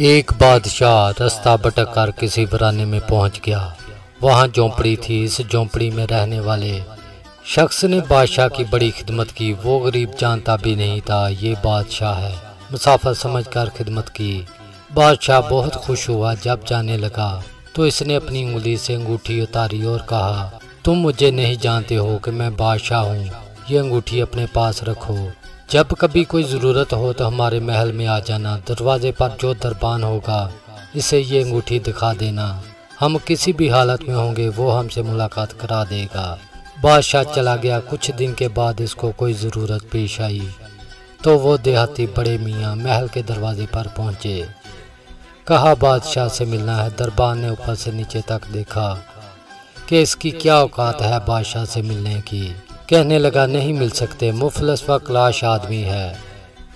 ایک بادشاہ رستہ بھٹک کر کسی ویرانے میں پہنچ گیا۔ وہاں جھونپڑی تھی۔ اس جھونپڑی میں رہنے والے شخص نے بادشاہ کی بڑی خدمت کی۔ وہ غریب جانتا بھی نہیں تھا یہ بادشاہ ہے، مسافر سمجھ کر خدمت کی۔ بادشاہ بہت خوش ہوا۔ جب جانے لگا تو اس نے اپنی انگلی سے انگوٹھی اتاری اور کہا، تم مجھے نہیں جانتے ہو کہ میں بادشاہ ہوں، یہ انگوٹھی اپنے پاس رکھو۔ جب کبھی کوئی ضرورت ہو تو ہمارے محل میں آ جانا، دروازے پر جو دربان ہوگا اسے یہ انگوٹھی دکھا دینا، ہم کسی بھی حالت میں ہوں گے وہ ہم سے ملاقات کرا دے گا۔ بادشاہ چلا گیا۔ کچھ دن کے بعد اس کو کوئی ضرورت پیش آئی تو وہ دیہاتی بڑے میاں محل کے دروازے پر پہنچے۔ کہا بادشاہ سے ملنا ہے۔ دربان نے اوپر سے نیچے تک دیکھا کہ اس کی کیا اوقات ہے بادشاہ سے ملنے کی۔ کہنے لگا نہیں مل سکتے، مفلس و کلاش آدمی ہے۔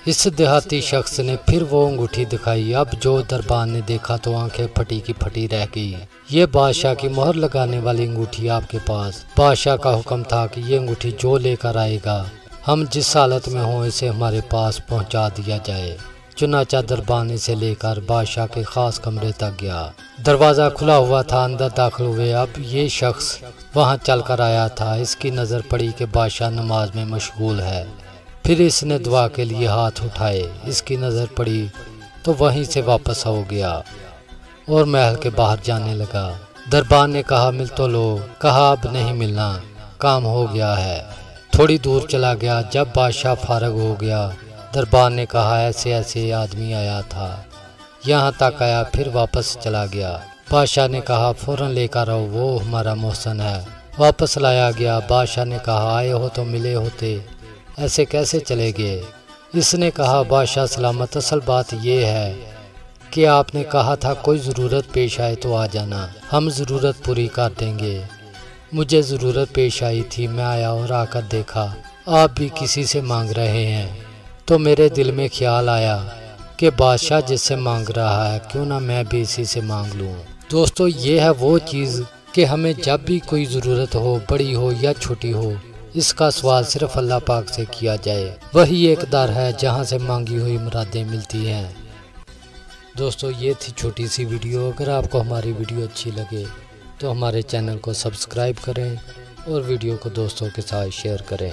اس دیہاتی شخص نے پھر وہ انگوٹھی دکھائی۔ اب جو دربان نے دیکھا تو آنکھیں پھٹی کی پھٹی رہ گئی۔ یہ بادشاہ کی مہر لگانے والی انگوٹھی آپ کے پاس۔ بادشاہ کا حکم تھا کہ یہ انگوٹھی جو لے کر آئے گا ہم جس حالت میں ہوں اسے ہمارے پاس پہنچا دیا جائے۔ چنانچہ دربان اسے لے کر بادشاہ کے خاص کمرے تک گیا۔ دروازہ کھلا ہوا تھا، اندر داخل ہوئے۔ اب یہ شخص وہاں چل کر آیا تھا۔ اس کی نظر پڑی کہ بادشاہ نماز میں مشغول ہے۔ پھر اس نے دعا کے لیے ہاتھ اٹھائے۔ اس کی نظر پڑی تو وہیں سے واپس ہو گیا اور محل کے باہر جانے لگا۔ دربان نے کہا مل تو لو۔ کہا اب نہیں ملنا، کام ہو گیا ہے۔ تھوڑی دور چلا گیا۔ جب بادشاہ فارغ ہو گیا دربان نے کہا ایسے ایسے آدمی آیا تھا، یہاں تک آیا پھر واپس چلا گیا۔ بادشاہ نے کہا فوراً لے کر آؤ، وہ ہمارا محسن ہے۔ واپس لایا گیا۔ بادشاہ نے کہا آئے ہو تو ملے ہوتے، ایسے کیسے چلے گئے؟ اس نے کہا بادشاہ سلامت، اصل بات یہ ہے کہ آپ نے کہا تھا کوئی ضرورت پیش آئے تو آ جانا، ہم ضرورت پوری کر دیں گے۔ مجھے ضرورت پیش آئی تھی، میں آیا اور آ کر دیکھا آپ بھی کسی سے مانگ رہے ہیں تو میرے دل میں خیال آیا کہ بادشاہ جس سے مانگ رہا ہے کیوں نہ میں بھی اسی سے مانگ لوں۔ دوستو یہ ہے وہ چیز کہ ہمیں جب بھی کوئی ضرورت ہو، بڑی ہو یا چھوٹی ہو، اس کا سوال صرف اللہ پاک سے کیا جائے۔ وہی ایک در ہے جہاں سے مانگی ہوئی مرادیں ملتی ہیں۔ دوستو یہ تھی چھوٹی سی ویڈیو۔ اگر آپ کو ہماری ویڈیو اچھی لگے تو ہمارے چینل کو سبسکرائب کریں اور ویڈیو کو دوستوں کے ساتھ شیئر کریں۔